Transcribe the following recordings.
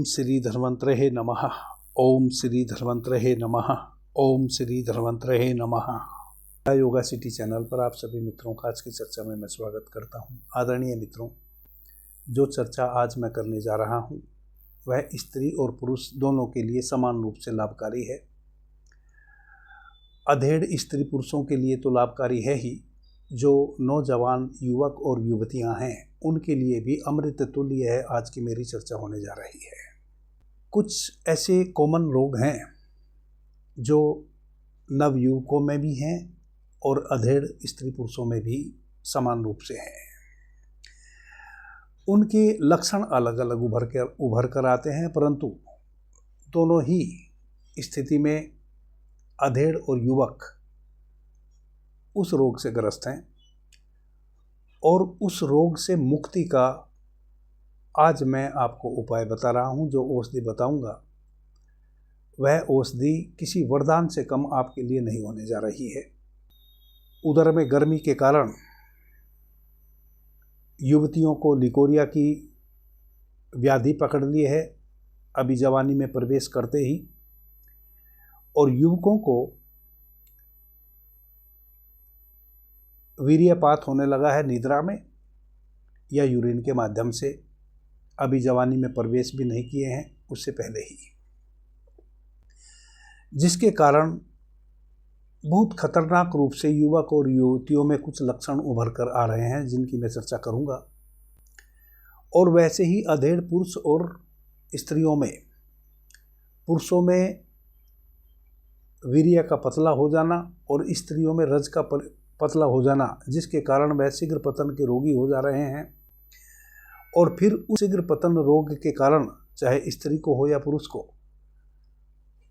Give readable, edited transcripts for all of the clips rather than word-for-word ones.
ओम श्री धन्वंतरे नमः। ओम श्री धन्वंतरे नमः। ओम श्री धन्वंतरे नमः। योगा सिटी चैनल पर आप सभी मित्रों का आज की चर्चा में मैं स्वागत करता हूं। आदरणीय मित्रों, जो चर्चा आज मैं करने जा रहा हूं वह स्त्री और पुरुष दोनों के लिए समान रूप से लाभकारी है। अधेड़ स्त्री पुरुषों के लिए तो लाभकारी है ही, जो नौजवान युवक और युवतियां हैं उनके लिए भी अमृत तुल्य है। आज की मेरी चर्चा होने जा रही है। कुछ ऐसे कॉमन रोग हैं जो नवयुवकों में भी हैं और अधेड़ स्त्री पुरुषों में भी समान रूप से हैं। उनके लक्षण अलग अलग उभर कर आते हैं, परंतु दोनों ही स्थिति में अधेड़ और युवक उस रोग से ग्रस्त हैं और उस रोग से मुक्ति का आज मैं आपको उपाय बता रहा हूं। जो औषधि बताऊंगा वह औषधि किसी वरदान से कम आपके लिए नहीं होने जा रही है। उदर में गर्मी के कारण युवतियों को लिकोरिया की व्याधि पकड़ ली है अभी जवानी में प्रवेश करते ही, और युवकों को वीर्यपात होने लगा है निद्रा में या यूरिन के माध्यम से, अभी जवानी में प्रवेश भी नहीं किए हैं उससे पहले ही, जिसके कारण बहुत खतरनाक रूप से युवक और युवतियों में कुछ लक्षण उभर कर आ रहे हैं जिनकी मैं चर्चा करूंगा। और वैसे ही अधेड़ पुरुष और स्त्रियों में, पुरुषों में वीर्य का पतला हो जाना और स्त्रियों में रज का पतला हो जाना, जिसके कारण वह शीघ्र पतन के रोगी हो जा रहे हैं। और फिर उस शीघ्र पतन रोग के कारण चाहे स्त्री को हो या पुरुष को,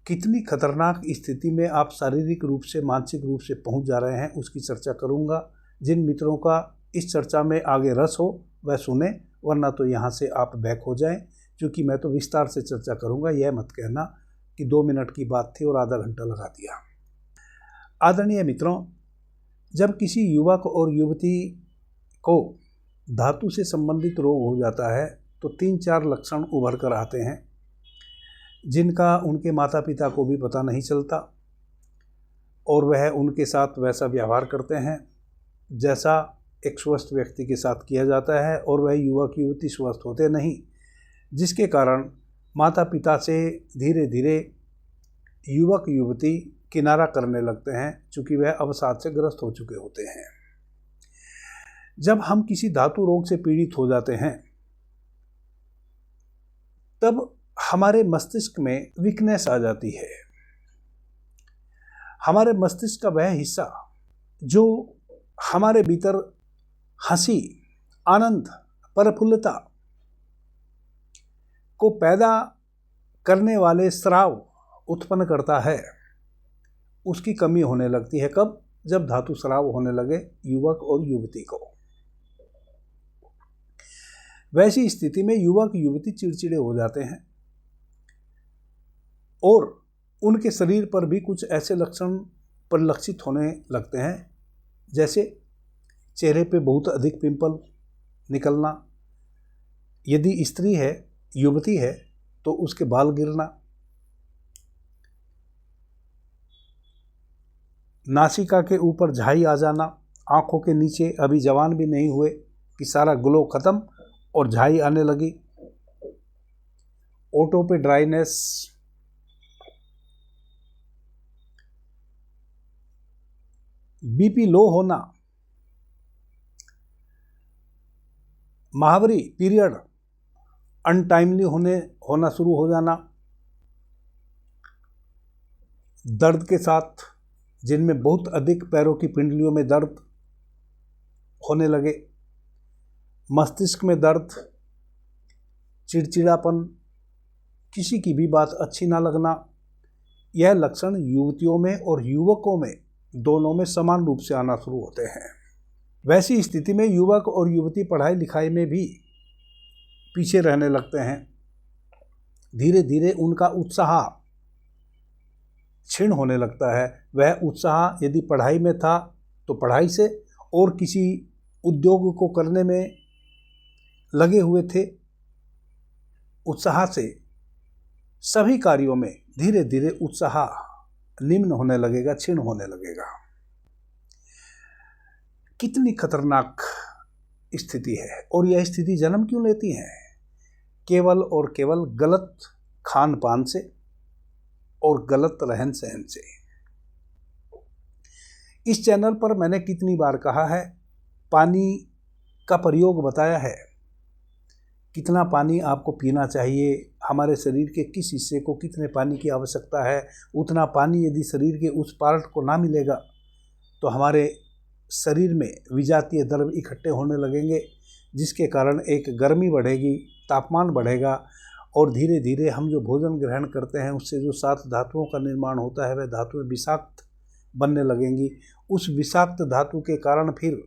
कितनी खतरनाक स्थिति में आप शारीरिक रूप से मानसिक रूप से पहुंच जा रहे हैं उसकी चर्चा करूंगा। जिन मित्रों का इस चर्चा में आगे रस हो वह सुने, वरना तो यहाँ से आप बैक हो जाएं, क्योंकि मैं तो विस्तार से चर्चा करूंगा। यह मत कहना कि 2 मिनट की बात थी और आधा घंटा लगा दिया। आदरणीय मित्रों, जब किसी युवक और युवती को धातु से संबंधित रोग हो जाता है तो 3-4 लक्षण उभर कर आते हैं जिनका उनके माता पिता को भी पता नहीं चलता, और वह उनके साथ वैसा व्यवहार करते हैं जैसा एक स्वस्थ व्यक्ति के साथ किया जाता है, और वह युवक युवती स्वस्थ होते नहीं, जिसके कारण माता पिता से धीरे धीरे युवक युवती किनारा करने लगते हैं, चूँकि वह अवसाद से ग्रस्त हो चुके होते हैं। जब हम किसी धातु रोग से पीड़ित हो जाते हैं तब हमारे मस्तिष्क में वीकनेस आ जाती है। हमारे मस्तिष्क का वह हिस्सा जो हमारे भीतर हंसी, आनंद, प्रफुल्लता को पैदा करने वाले स्राव उत्पन्न करता है, उसकी कमी होने लगती है। कब? जब धातु स्राव होने लगे युवक और युवती को। वैसी स्थिति में युवक युवती चिड़चिड़े हो जाते हैं और उनके शरीर पर भी कुछ ऐसे लक्षण परिलक्षित होने लगते हैं, जैसे चेहरे पे बहुत अधिक पिंपल निकलना, यदि स्त्री है, युवती है तो उसके बाल गिरना, नासिका के ऊपर झाई आ जाना, आंखों के नीचे अभी जवान भी नहीं हुए कि सारा ग्लो खत्म और झाई आने लगी, ओठों पे ड्राइनेस, बीपी लो होना, माहवारी पीरियड अनटाइमली होना शुरू हो जाना, दर्द के साथ जिनमें बहुत अधिक पैरों की पिंडलियों में दर्द होने लगे, मस्तिष्क में दर्द, चिड़चिड़ापन, किसी की भी बात अच्छी ना लगना, यह लक्षण युवतियों में और युवकों में दोनों में समान रूप से आना शुरू होते हैं। वैसी स्थिति में युवक और युवती पढ़ाई लिखाई में भी पीछे रहने लगते हैं। धीरे धीरे उनका उत्साह क्षीण होने लगता है। वह उत्साह यदि पढ़ाई में था तो पढ़ाई से, और किसी उद्योग को करने में लगे हुए थे उत्साह से, सभी कार्यों में धीरे धीरे उत्साह निम्न होने लगेगा, क्षीण होने लगेगा। कितनी खतरनाक स्थिति है। और यह स्थिति जन्म क्यों लेती है? केवल और केवल गलत खान पान से और गलत रहन सहन से। इस चैनल पर मैंने कितनी बार कहा है, पानी का प्रयोग बताया है, कितना पानी आपको पीना चाहिए, हमारे शरीर के किस हिस्से को कितने पानी की आवश्यकता है। उतना पानी यदि शरीर के उस पार्ट को ना मिलेगा तो हमारे शरीर में विजातीय द्रव्य इकट्ठे होने लगेंगे, जिसके कारण एक गर्मी बढ़ेगी, तापमान बढ़ेगा और धीरे धीरे हम जो भोजन ग्रहण करते हैं उससे जो 7 धातुओं का निर्माण होता है वह धातुएं विषाक्त बनने लगेंगी। उस विषाक्त धातु के कारण फिर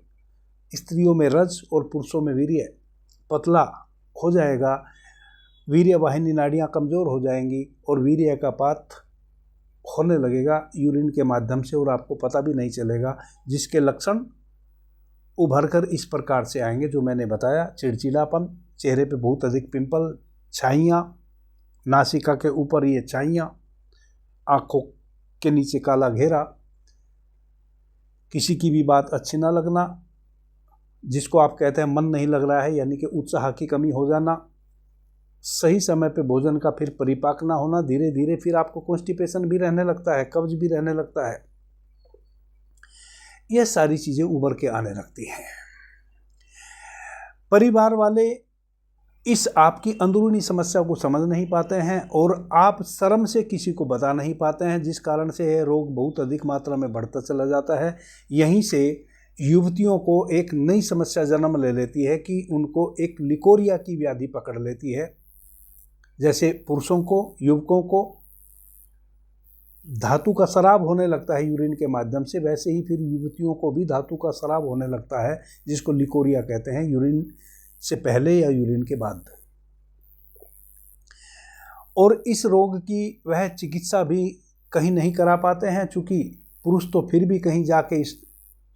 स्त्रियों में रज और पुरुषों में वीर्य पतला हो जाएगा, वीर्य वाहिनी नाड़ियाँ कमज़ोर हो जाएंगी और वीर्य का पात होने लगेगा यूरिन के माध्यम से और आपको पता भी नहीं चलेगा, जिसके लक्षण उभर कर इस प्रकार से आएंगे जो मैंने बताया। चिड़चिड़ापन, चेहरे पे बहुत अधिक पिंपल, छाइयाँ, नासिका के ऊपर ये छाइयाँ, आँखों के नीचे काला घेरा, किसी की भी बात अच्छी ना लगना, जिसको आप कहते हैं मन नहीं लग रहा है, यानी कि उत्साह की कमी हो जाना, सही समय पे भोजन का फिर परिपाक ना होना, धीरे धीरे फिर आपको कॉन्स्टिपेशन भी रहने लगता है, कब्ज भी रहने लगता है। यह सारी चीज़ें उभर के आने लगती हैं। परिवार वाले इस आपकी अंदरूनी समस्या को समझ नहीं पाते हैं और आप शर्म से किसी को बता नहीं पाते हैं, जिस कारण से यह रोग बहुत अधिक मात्रा में बढ़ता चला जाता है। यहीं से युवतियों को एक नई समस्या जन्म ले लेती है कि उनको एक लिकोरिया की व्याधि पकड़ लेती है। जैसे पुरुषों को, युवकों को धातु का स्राव होने लगता है यूरिन के माध्यम से, वैसे ही फिर युवतियों को भी धातु का स्राव होने लगता है, जिसको लिकोरिया कहते हैं, यूरिन से पहले या यूरिन के बाद। और इस रोग की वह चिकित्सा भी कहीं नहीं करा पाते हैं, चूँकि पुरुष तो फिर भी कहीं जाके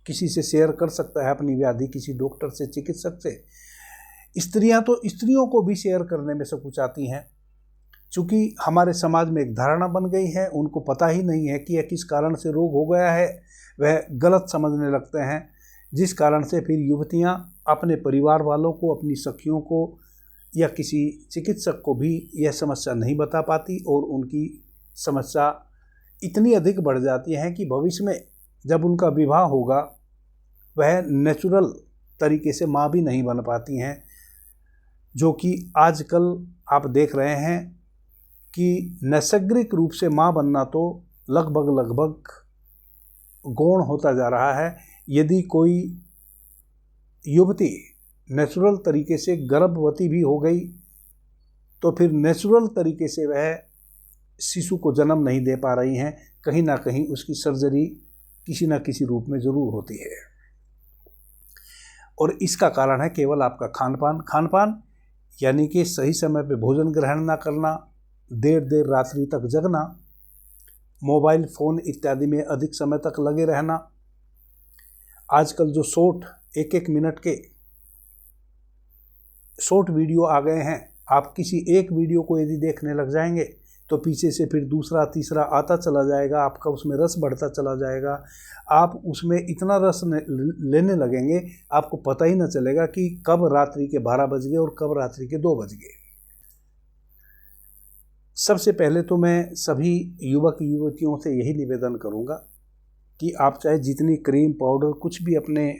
किसी से शेयर कर सकता है अपनी व्याधि, किसी डॉक्टर से, चिकित्सक से। स्त्रियां तो स्त्रियों को भी शेयर करने में संकुचाती हैं, चूँकि हमारे समाज में एक धारणा बन गई है, उनको पता ही नहीं है कि यह किस कारण से रोग हो गया है, वह गलत समझने लगते हैं, जिस कारण से फिर युवतियां अपने परिवार वालों को, अपनी सखियों को या किसी चिकित्सक को भी यह समस्या नहीं बता पाती और उनकी समस्या इतनी अधिक बढ़ जाती है कि भविष्य में जब उनका विवाह होगा वह नेचुरल तरीके से माँ भी नहीं बन पाती हैं, जो कि आजकल आप देख रहे हैं कि नैसर्गिक रूप से माँ बनना तो लगभग गौण होता जा रहा है। यदि कोई युवती नेचुरल तरीके से गर्भवती भी हो गई तो फिर नेचुरल तरीके से वह शिशु को जन्म नहीं दे पा रही हैं, कहीं ना कहीं उसकी सर्जरी किसी न किसी रूप में ज़रूर होती है। और इसका कारण है केवल आपका खान पान यानी कि सही समय पे भोजन ग्रहण ना करना, देर रात्रि तक जगना, मोबाइल फ़ोन इत्यादि में अधिक समय तक लगे रहना। आजकल जो शॉर्ट 1-1 मिनट के शॉर्ट वीडियो आ गए हैं, आप किसी एक वीडियो को यदि देखने लग जाएंगे तो पीछे से फिर दूसरा तीसरा आता चला जाएगा, आपका उसमें रस बढ़ता चला जाएगा, आप उसमें इतना रस लेने लगेंगे आपको पता ही न चलेगा कि कब रात्रि के 12 बज गए और कब रात्रि के 2 बज गए। सबसे पहले तो मैं सभी युवक युवतियों से यही निवेदन करूंगा कि आप चाहे जितनी क्रीम पाउडर कुछ भी अपने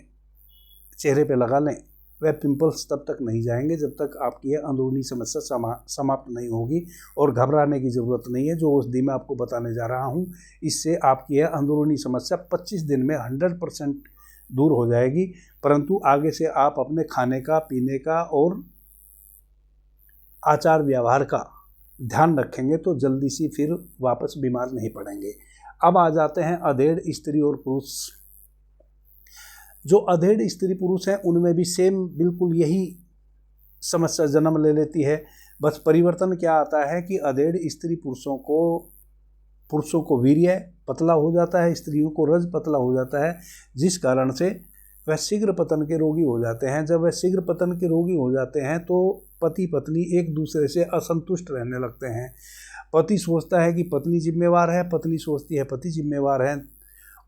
चेहरे पे लगा लें, वह पिंपल्स तब तक नहीं जाएंगे जब तक आपकी यह अंदरूनी समस्या समाप्त नहीं होगी। और घबराने की ज़रूरत नहीं है, जो औषधि मैं आपको बताने जा रहा हूँ इससे आपकी यह अंदरूनी समस्या 25 दिन में 100% दूर हो जाएगी। परंतु आगे से आप अपने खाने का, पीने का और आचार व्यवहार का ध्यान रखेंगे तो जल्दी सी फिर वापस बीमार नहीं पड़ेंगे। अब आ जाते हैं अधेड़ स्त्री और पुरुष। जो अधेड़ स्त्री पुरुष हैं उनमें भी सेम बिल्कुल यही समस्या जन्म ले लेती है। बस परिवर्तन क्या आता है कि अधेड़ स्त्री पुरुषों को वीर्य पतला हो जाता है, स्त्रियों को रज पतला हो जाता है, जिस कारण से वह शीघ्र पतन के रोगी हो जाते हैं। जब वह शीघ्र पतन के रोगी हो जाते हैं तो पति पत्नी एक दूसरे से असंतुष्ट रहने लगते हैं। पति सोचता है कि पत्नी जिम्मेवार है, पत्नी सोचती है पति जिम्मेवार है,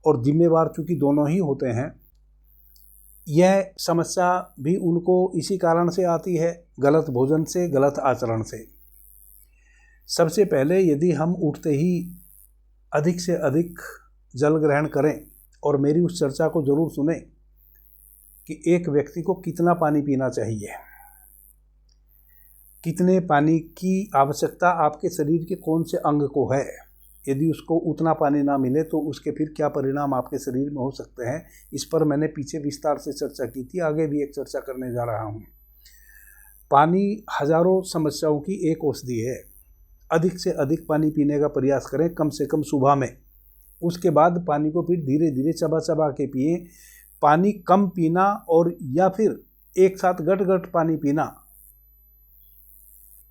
और जिम्मेवार चूंकि दोनों ही होते हैं। यह समस्या भी उनको इसी कारण से आती है, गलत भोजन से, गलत आचरण से। सबसे पहले यदि हम उठते ही अधिक से अधिक जल ग्रहण करें, और मेरी उस चर्चा को जरूर सुने कि एक व्यक्ति को कितना पानी पीना चाहिए, कितने पानी की आवश्यकता आपके शरीर के कौन से अंग को है। यदि उसको उतना पानी ना मिले तो उसके फिर क्या परिणाम आपके शरीर में हो सकते हैं, इस पर मैंने पीछे विस्तार से चर्चा की थी, आगे भी एक चर्चा करने जा रहा हूँ। पानी हजारों समस्याओं की एक औषधि है। अधिक से अधिक पानी पीने का प्रयास करें, कम से कम सुबह में। उसके बाद पानी को फिर धीरे धीरे चबा चबा के पिए। पानी कम पीना और या फिर एक साथ गट गट पानी पीना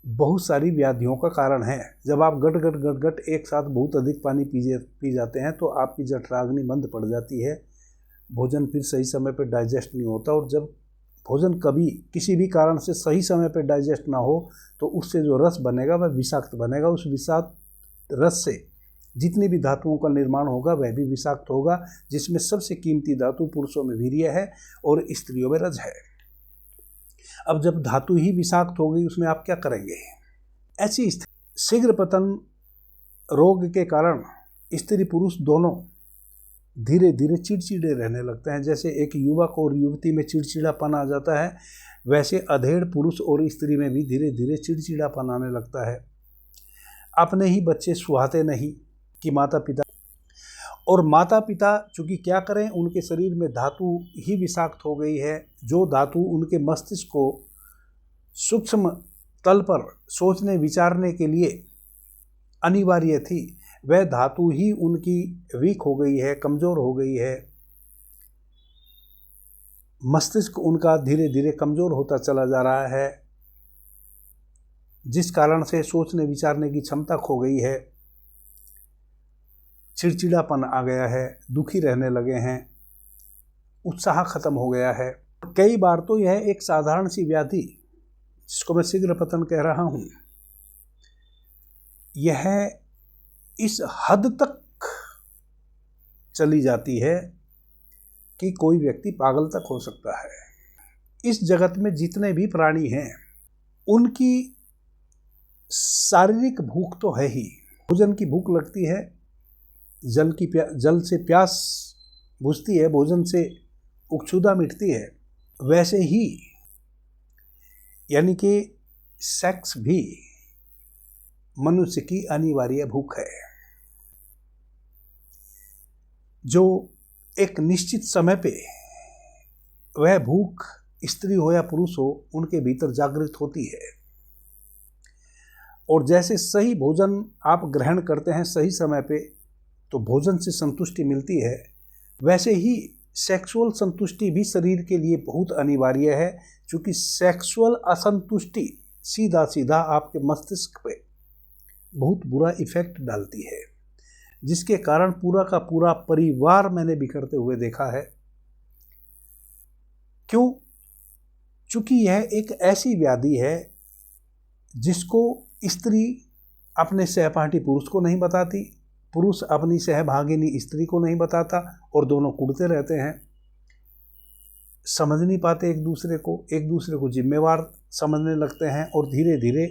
बहुत सारी व्याधियों का कारण है। जब आप गट गट एक साथ बहुत अधिक पानी पी जाते हैं तो आपकी जठराग्नि मंद पड़ जाती है, भोजन फिर सही समय पर डाइजेस्ट नहीं होता, और जब भोजन कभी किसी भी कारण से सही समय पर डाइजेस्ट ना हो तो उससे जो रस बनेगा वह विषाक्त बनेगा। उस विषाक्त रस से जितनी भी धातुओं का निर्माण होगा वह भी विषाक्त होगा, जिसमें सबसे कीमती धातु पुरुषों में वीर्य है और स्त्रियों में रज है। अब जब धातु ही विषाक्त हो गई, उसमें आप क्या करेंगे? ऐसी शीघ्र पतन रोग के कारण स्त्री पुरुष दोनों धीरे धीरे चिड़चिड़े रहने लगते हैं। जैसे एक युवक और युवती में चिड़चिड़ापन आ जाता है, वैसे अधेड़ पुरुष और स्त्री में भी धीरे धीरे चिड़चिड़ापन आने लगता है। अपने ही बच्चे सुहाते नहीं कि माता पिता, और माता पिता चूँकि क्या करें, उनके शरीर में धातु ही विषाक्त हो गई है। जो धातु उनके मस्तिष्क को सूक्ष्म तल पर सोचने विचारने के लिए अनिवार्य थी, वह धातु ही उनकी वीक हो गई है, कमज़ोर हो गई है। मस्तिष्क उनका धीरे धीरे कमज़ोर होता चला जा रहा है, जिस कारण से सोचने विचारने की क्षमता खो गई है, चिड़चिड़ापन आ गया है, दुखी रहने लगे हैं, उत्साह खत्म हो गया है। कई बार तो यह एक साधारण सी व्याधि, जिसको मैं शीघ्र पतन कह रहा हूँ, यह इस हद तक चली जाती है कि कोई व्यक्ति पागल तक हो सकता है। इस जगत में जितने भी प्राणी हैं उनकी शारीरिक भूख तो है ही, भोजन की भूख लगती है, जल से प्यास बुझती है, भोजन से उक्षुधा मिटती है। वैसे ही यानी कि सेक्स भी मनुष्य की अनिवार्य भूख है, जो एक निश्चित समय पे वह भूख स्त्री हो या पुरुष हो उनके भीतर जागृत होती है। और जैसे सही भोजन आप ग्रहण करते हैं सही समय पे तो भोजन से संतुष्टि मिलती है, वैसे ही सेक्सुअल संतुष्टि भी शरीर के लिए बहुत अनिवार्य है, क्योंकि सेक्सुअल असंतुष्टि सीधा सीधा आपके मस्तिष्क पे बहुत बुरा इफेक्ट डालती है, जिसके कारण पूरा का पूरा परिवार मैंने बिखरते हुए देखा है। क्यों? चूंकि यह एक ऐसी व्याधि है जिसको स्त्री अपने सहपाठी पुरुष को नहीं बताती, पुरुष अपनी सहभागिनी स्त्री को नहीं बताता, और दोनों कुड़ते रहते हैं, समझ नहीं पाते एक दूसरे को जिम्मेवार समझने लगते हैं, और धीरे धीरे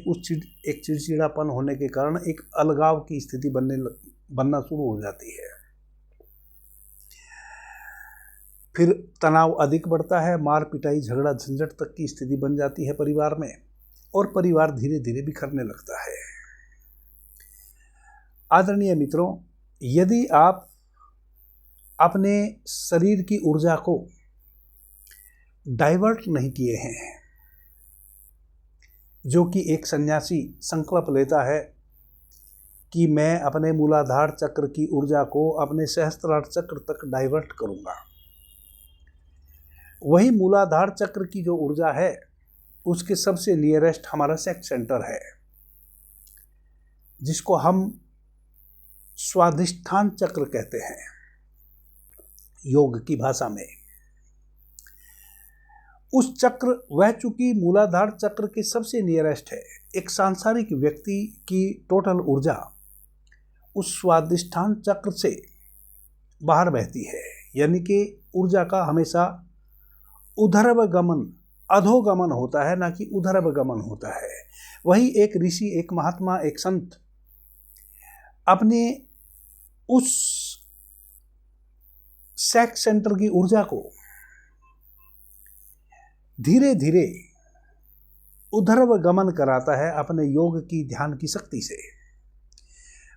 एक चिड़चिड़ापन होने के कारण एक अलगाव की स्थिति बनना शुरू हो जाती है। फिर तनाव अधिक बढ़ता है, मार पिटाई झगड़ा झंझट तक की स्थिति बन जाती है परिवार में, और परिवार धीरे धीरे बिखरने लगता है। आदरणीय मित्रों, यदि आप अपने शरीर की ऊर्जा को डाइवर्ट नहीं किए हैं, जो कि एक सन्यासी संकल्प लेता है कि मैं अपने मूलाधार चक्र की ऊर्जा को अपने सहस्त्रार चक्र तक डाइवर्ट करूंगा, वही मूलाधार चक्र की जो ऊर्जा है उसके सबसे नियरेस्ट हमारा सेक्स सेंटर है, जिसको हम स्वाधिष्ठान चक्र कहते हैं योग की भाषा में। उस चक्र वह चूंकि मूलाधार चक्र के सबसे नियरेस्ट है, एक सांसारिक व्यक्ति की टोटल ऊर्जा उस स्वादिष्ठान चक्र से बाहर बहती है, यानी कि ऊर्जा का हमेशा उधर्वगमन अधोगमन होता है, ना कि उधर्वगमन होता है। वही एक ऋषि, एक महात्मा, एक संत अपने उस सेक्स सेंटर की ऊर्जा को धीरे धीरे उधर्वगमन कराता है अपने योग की, ध्यान की शक्ति से।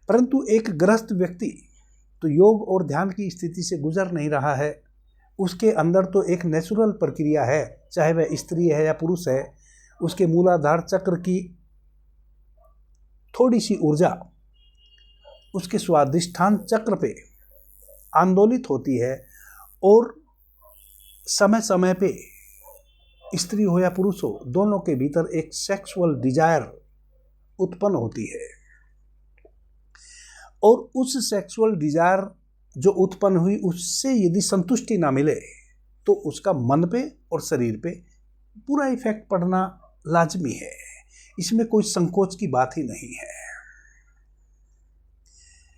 परंतु एक गृहस्थ व्यक्ति तो योग और ध्यान की स्थिति से गुजर नहीं रहा है, उसके अंदर तो एक नेचुरल प्रक्रिया है, चाहे वह स्त्री है या पुरुष है, उसके मूलाधार चक्र की थोड़ी सी ऊर्जा उसके स्वादिष्ठान चक्र पे आंदोलित होती है और समय समय पे स्त्री हो या पुरुष हो, दोनों के भीतर एक सेक्सुअल डिजायर उत्पन्न होती है। और उस सेक्सुअल डिजायर जो उत्पन्न हुई, उससे यदि संतुष्टि ना मिले तो उसका मन पे और शरीर पे पूरा इफेक्ट पड़ना लाजमी है। इसमें कोई संकोच की बात ही नहीं है।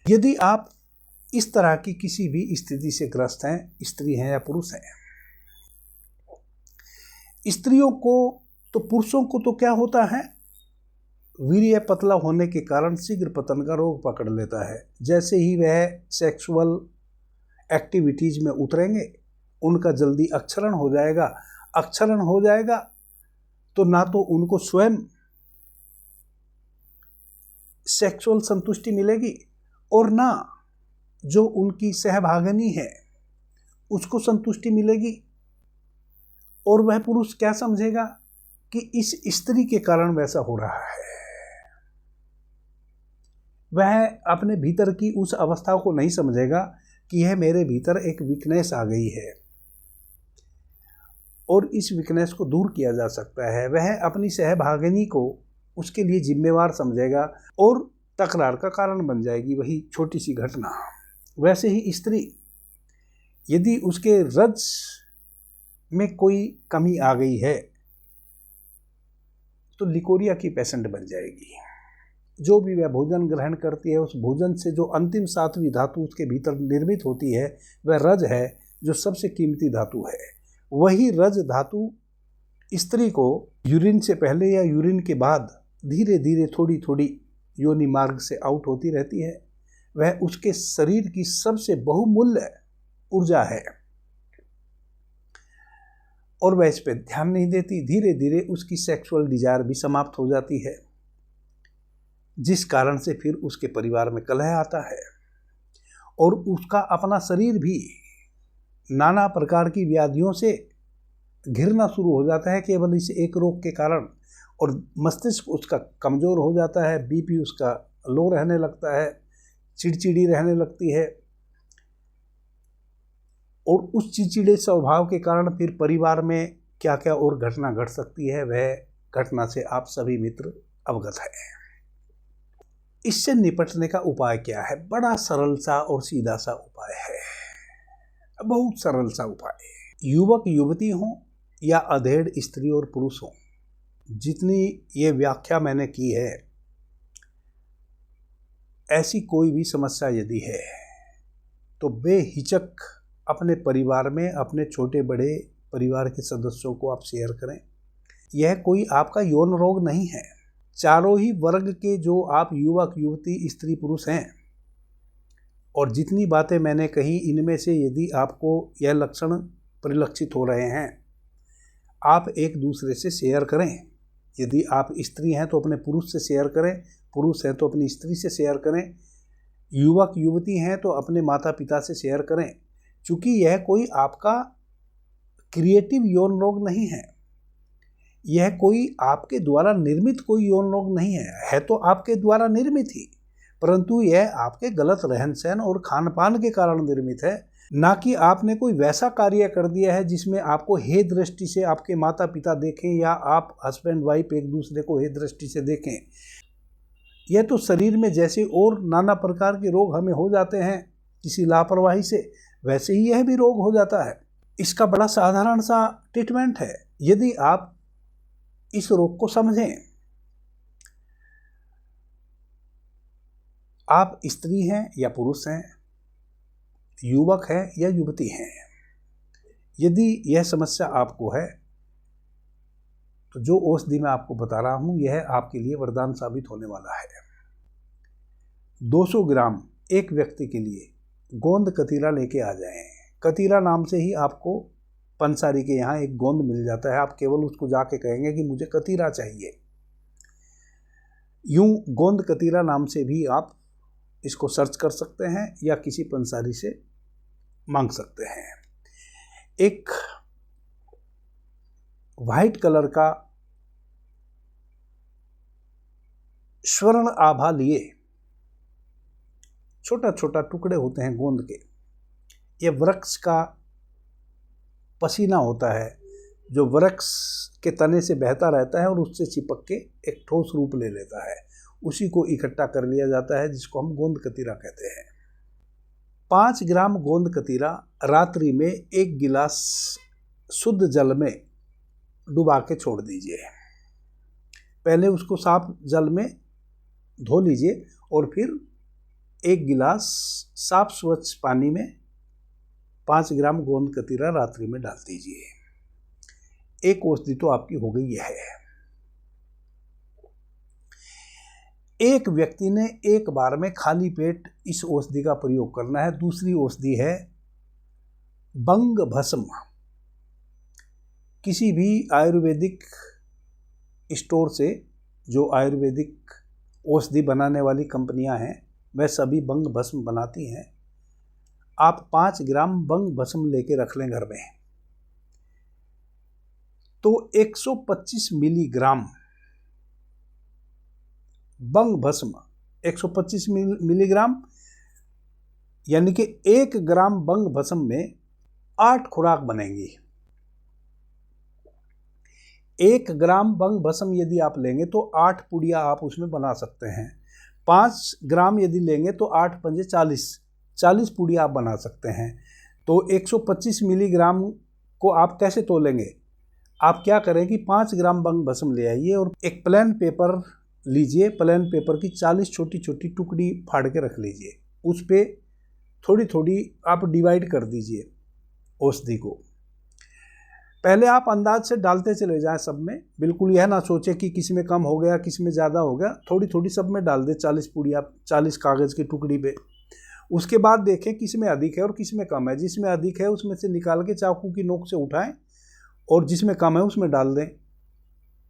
यदि आप इस तरह की किसी भी स्थिति से ग्रस्त हैं, स्त्री हैं या पुरुष हैं, स्त्रियों को तो, पुरुषों को तो क्या होता है, वीर्य पतला होने के कारण शीघ्र पतन का रोग पकड़ लेता है। जैसे ही वह सेक्सुअल एक्टिविटीज में उतरेंगे, उनका जल्दी अक्षरण हो जाएगा। अक्षरण हो जाएगा तो ना तो उनको स्वयं सेक्सुअल संतुष्टि मिलेगी और ना जो उनकी सहभागिनी है उसको संतुष्टि मिलेगी। और वह पुरुष क्या समझेगा कि इस स्त्री के कारण वैसा हो रहा है। वह अपने भीतर की उस अवस्था को नहीं समझेगा कि यह मेरे भीतर एक वीकनेस आ गई है और इस वीकनेस को दूर किया जा सकता है। वह अपनी सहभागिनी को उसके लिए जिम्मेवार समझेगा और तकरार का कारण बन जाएगी वही छोटी सी घटना। वैसे ही स्त्री, यदि उसके रज में कोई कमी आ गई है तो लिकोरिया की पेशेंट बन जाएगी। जो भी वह भोजन ग्रहण करती है, उस भोजन से जो अंतिम 7वीं धातु उसके भीतर निर्मित होती है वह रज है, जो सबसे कीमती धातु है। वही रज धातु स्त्री को यूरिन से पहले या यूरिन के बाद धीरे धीरे थोड़ी थोड़ी योनि मार्ग से आउट होती रहती है। वह उसके शरीर की सबसे बहुमूल्य ऊर्जा है और वह इस पर ध्यान नहीं देती। धीरे धीरे उसकी सेक्सुअल डिजायर भी समाप्त हो जाती है, जिस कारण से फिर उसके परिवार में कलह आता है और उसका अपना शरीर भी नाना प्रकार की व्याधियों से घिरना शुरू हो जाता है केवल इस एक रोग के कारण। और मस्तिष्क उसका कमज़ोर हो जाता है, बीपी उसका लो रहने लगता है, चिड़चिड़ी रहने लगती है और उस चिड़चिड़े स्वभाव के कारण फिर परिवार में क्या क्या और घटना घट सकती है, वह घटना से आप सभी मित्र अवगत हैं। इससे निपटने का उपाय क्या है? बड़ा सरल सा और सीधा सा उपाय है, बहुत सरल सा उपाय। युवक युवती हों या अधेड़ स्त्री और पुरुष हों, जितनी ये व्याख्या मैंने की है, ऐसी कोई भी समस्या यदि है तो बेहिचक अपने परिवार में अपने छोटे बड़े परिवार के सदस्यों को आप शेयर करें। यह कोई आपका यौन रोग नहीं है। चारों ही वर्ग के जो आप युवक युवती स्त्री पुरुष हैं और जितनी बातें मैंने कही, इनमें से यदि आपको यह लक्षण परिलक्षित हो रहे हैं, आप एक दूसरे से शेयर करें। यदि आप स्त्री हैं तो अपने पुरुष से शेयर करें, पुरुष हैं तो अपनी स्त्री से शेयर करें, युवक युवती हैं तो अपने माता पिता से शेयर करें। चूँकि यह कोई आपका क्रिएटिव यौन रोग नहीं है, यह कोई आपके द्वारा निर्मित कोई यौन रोग नहीं है तो आपके द्वारा निर्मित ही, परंतु यह आपके गलत रहन सहन और खान पान के कारण निर्मित है, ना कि आपने कोई वैसा कार्य कर दिया है जिसमें आपको हे दृष्टि से आपके माता पिता देखें या आप हस्बैंड वाइफ एक दूसरे को हे दृष्टि से देखें। यह तो शरीर में जैसे और नाना प्रकार के रोग हमें हो जाते हैं किसी लापरवाही से, वैसे ही यह भी रोग हो जाता है। इसका बड़ा साधारण सा ट्रीटमेंट है यदि आप इस रोग को समझें। आप स्त्री हैं या पुरुष हैं, युवक हैं या युवती हैं, यदि यह समस्या आपको है तो जो औषधि मैं आपको बता रहा हूं यह आपके लिए वरदान साबित होने वाला है। 200 ग्राम एक व्यक्ति के लिए गोंद कतीरा लेके आ जाएं। कतीरा नाम से ही आपको पंसारी के यहाँ एक गोंद मिल जाता है, आप केवल उसको जाके कहेंगे कि मुझे कतीरा चाहिए। यूं गोंद कतीरा नाम से भी आप इसको सर्च कर सकते हैं या किसी पंसारी से मांग सकते हैं। एक वाइट कलर का स्वर्ण आभा लिए, छोटा छोटा टुकड़े होते हैं गोंद के, ये वृक्ष का पसीना होता है जो वृक्ष के तने से बहता रहता है और उससे चिपक के एक ठोस रूप ले लेता है, उसी को इकट्ठा कर लिया जाता है जिसको हम गोंद कतीरा कहते हैं। 5 ग्राम गोंद कतीरा रात्रि में 1 गिलास शुद्ध जल में डुबा के छोड़ दीजिए। पहले उसको साफ जल में धो लीजिए और फिर 1 गिलास साफ स्वच्छ पानी में 5 ग्राम गोंद कतीरा रात्रि में डाल दीजिए। एक औषधि तो आपकी हो गई है। एक व्यक्ति ने एक बार में खाली पेट इस औषधि का प्रयोग करना है। दूसरी औषधि है बंग भस्म। किसी भी आयुर्वेदिक स्टोर से जो आयुर्वेदिक औषधि बनाने वाली कंपनियां हैं वह सभी बंग भस्म बनाती हैं। आप 5 ग्राम बंग भस्म लेके रख लें घर में, तो 125 मिलीग्राम बंग भस्म, 125 मिलीग्राम यानी कि 1 ग्राम बंग भस्म में 8 खुराक बनेंगी। 1 ग्राम बंग भस्म यदि आप लेंगे तो 8 पुड़िया आप उसमें बना सकते हैं। 5 ग्राम यदि लेंगे तो 8 पंजे 40 पुड़िया आप बना सकते हैं। तो 125 मिलीग्राम को आप कैसे तोलेंगे? आप क्या करें कि 5 ग्राम बंग भस्म ले आइए और एक प्लेन पेपर लीजिए, प्लेन पेपर की 40 छोटी छोटी टुकड़ी फाड़ के रख लीजिए। उस पे थोड़ी थोड़ी आप डिवाइड कर दीजिए औषधि को। पहले आप अंदाज से डालते चले जाएं सब में, बिल्कुल यह ना सोचे कि किस में कम हो गया किस में ज़्यादा हो गया। थोड़ी थोड़ी सब में डाल दें 40 पुड़िया 40 कागज़ की टुकड़ी पे। उसके बाद देखें किस में अधिक है और किस में कम है। जिसमें अधिक है उसमें से निकाल के चाकू की नोक से उठाएं और जिसमें कम है उसमें डाल दें।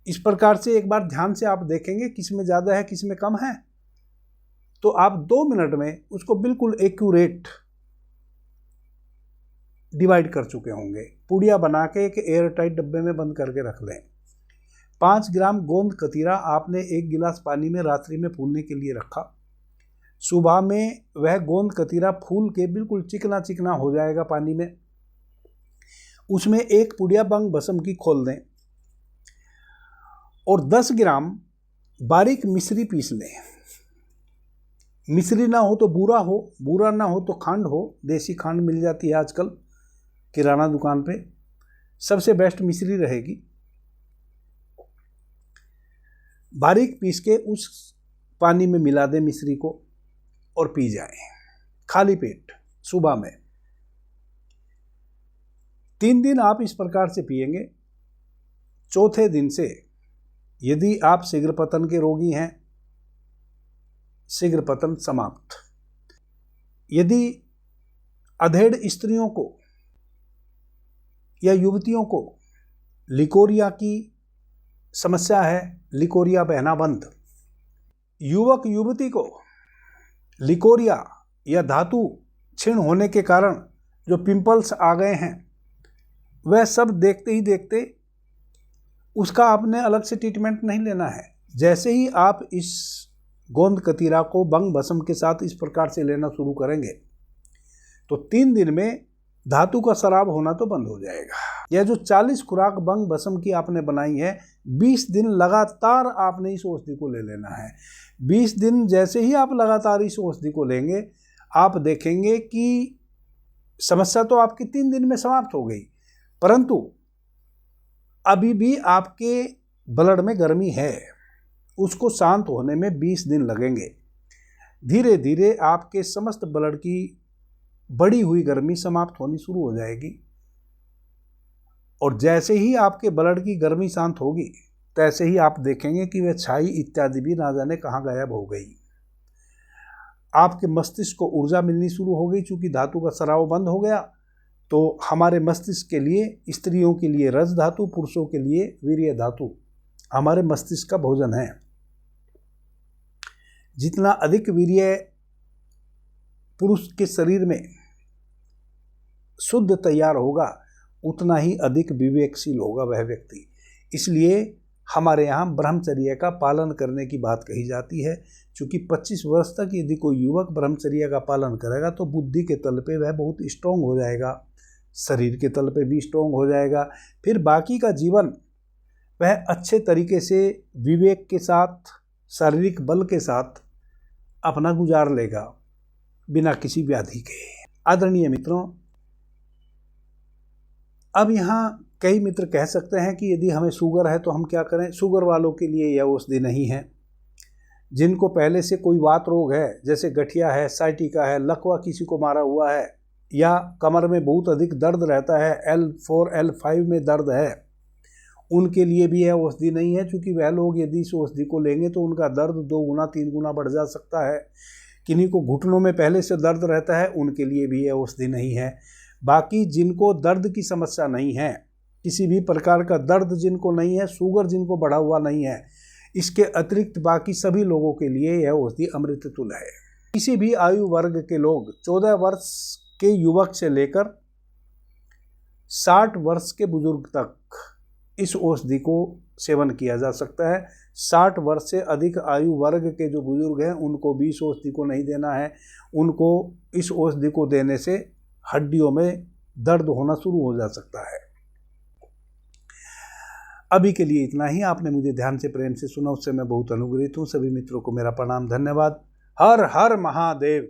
इस प्रकार से एक बार ध्यान से आप देखेंगे किस में ज़्यादा है किस में कम है, तो आप 2 मिनट में उसको बिल्कुल एक्यूरेट डिवाइड कर चुके होंगे। पुड़िया बना के एक एयर टाइट डब्बे में बंद करके रख लें। 5 ग्राम गोंद कतीरा आपने 1 गिलास पानी में रात्रि में फूलने के लिए रखा। सुबह में वह गोंद कतीरा फूल के बिल्कुल चिकना चिकना हो जाएगा पानी में। उसमें 1 पुड़िया बंग भस्म की खोल दें और 10 ग्राम बारीक मिश्री पीस लें। मिश्री ना हो तो बूरा हो, बूरा ना हो तो खांड हो। देसी खांड मिल जाती है आजकल किराना दुकान पे, सबसे बेस्ट मिश्री रहेगी। बारीक पीस के उस पानी में मिला दें मिश्री को और पी जाएं खाली पेट सुबह में। 3 दिन आप इस प्रकार से पिएंगे। चौथे दिन से यदि आप शीघ्र पतन के रोगी हैं, शीघ्र पतन समाप्त। यदि अधेड़ स्त्रियों को या युवतियों को लिकोरिया की समस्या है, लिकोरिया बहना बंद। युवक युवती को लिकोरिया या धातु क्षीण होने के कारण जो पिंपल्स आ गए हैं वह सब देखते ही देखते उसका आपने अलग से ट्रीटमेंट नहीं लेना है। जैसे ही आप इस गोंद कतीरा को बंग भस्म के साथ इस प्रकार से लेना शुरू करेंगे तो 3 दिन में धातु का शराब होना तो बंद हो जाएगा। यह जो 40 खुराक बंग भस्म की आपने बनाई है, 20 दिन लगातार आपने इस औषधि को ले लेना है। 20 दिन जैसे ही आप लगातार इस औषधि को लेंगे, आप देखेंगे कि समस्या तो आपकी 3 दिन में समाप्त हो गई। परंतु अभी भी आपके ब्लड में गर्मी है, उसको शांत होने में 20 दिन लगेंगे। धीरे धीरे आपके समस्त ब्लड की बढ़ी हुई गर्मी समाप्त होनी शुरू हो जाएगी, और जैसे ही आपके ब्लड की गर्मी शांत होगी तैसे ही आप देखेंगे कि वह छाई इत्यादि भी ना जाने कहाँ गायब हो गई। आपके मस्तिष्क को ऊर्जा मिलनी शुरू हो गई। चूंकि धातु का स्राव बंद हो गया, तो हमारे मस्तिष्क के लिए, स्त्रियों के लिए रज धातु, पुरुषों के लिए वीर्य धातु हमारे मस्तिष्क का भोजन है। जितना अधिक वीर्य पुरुष के शरीर में शुद्ध तैयार होगा, उतना ही अधिक विवेकशील होगा वह व्यक्ति। इसलिए हमारे यहाँ ब्रह्मचर्य का पालन करने की बात कही जाती है। क्योंकि 25 वर्ष तक यदि कोई युवक ब्रह्मचर्य का पालन करेगा तो बुद्धि के तल पे वह बहुत स्ट्रोंग हो जाएगा, शरीर के तल पे भी स्ट्रोंग हो जाएगा। फिर बाकी का जीवन वह अच्छे तरीके से विवेक के साथ, शारीरिक बल के साथ अपना गुजार लेगा, बिना किसी व्याधि के। आदरणीय मित्रों, अब यहाँ कई मित्र कह सकते हैं कि यदि हमें शुगर है तो हम क्या करें। शुगर वालों के लिए यह औषधि नहीं है। जिनको पहले से कोई वात रोग है, जैसे गठिया है, साइटिका है, लकवा किसी को मारा हुआ है, या कमर में बहुत अधिक दर्द रहता है, L4 L5 में दर्द है, उनके लिए भी यह औषधि नहीं है। क्योंकि वह लोग यदि इस औषधि को लेंगे तो उनका दर्द 2 गुना 3 गुना बढ़ जा सकता है। किन्हीं को घुटनों में पहले से दर्द रहता है, उनके लिए भी यह औषधि नहीं है। बाकी जिनको दर्द की समस्या नहीं है, किसी भी प्रकार का दर्द जिनको नहीं है, शुगर जिनको बढ़ा हुआ नहीं है, इसके अतिरिक्त बाकी सभी लोगों के लिए यह औषधि अमृततुल्य है। किसी भी आयु वर्ग के लोग, 14 वर्ष के युवक से लेकर 60 वर्ष के बुजुर्ग तक इस औषधि को सेवन किया जा सकता है। 60 वर्ष से अधिक आयु वर्ग के जो बुजुर्ग हैं, उनको भी इस औषधि को नहीं देना है। उनको इस औषधि को देने से हड्डियों में दर्द होना शुरू हो जा सकता है। अभी के लिए इतना ही। आपने मुझे ध्यान से, प्रेम से सुना, उससे मैं बहुत अनुग्रहित हूँ। सभी मित्रों को मेरा प्रणाम, धन्यवाद। हर हर महादेव।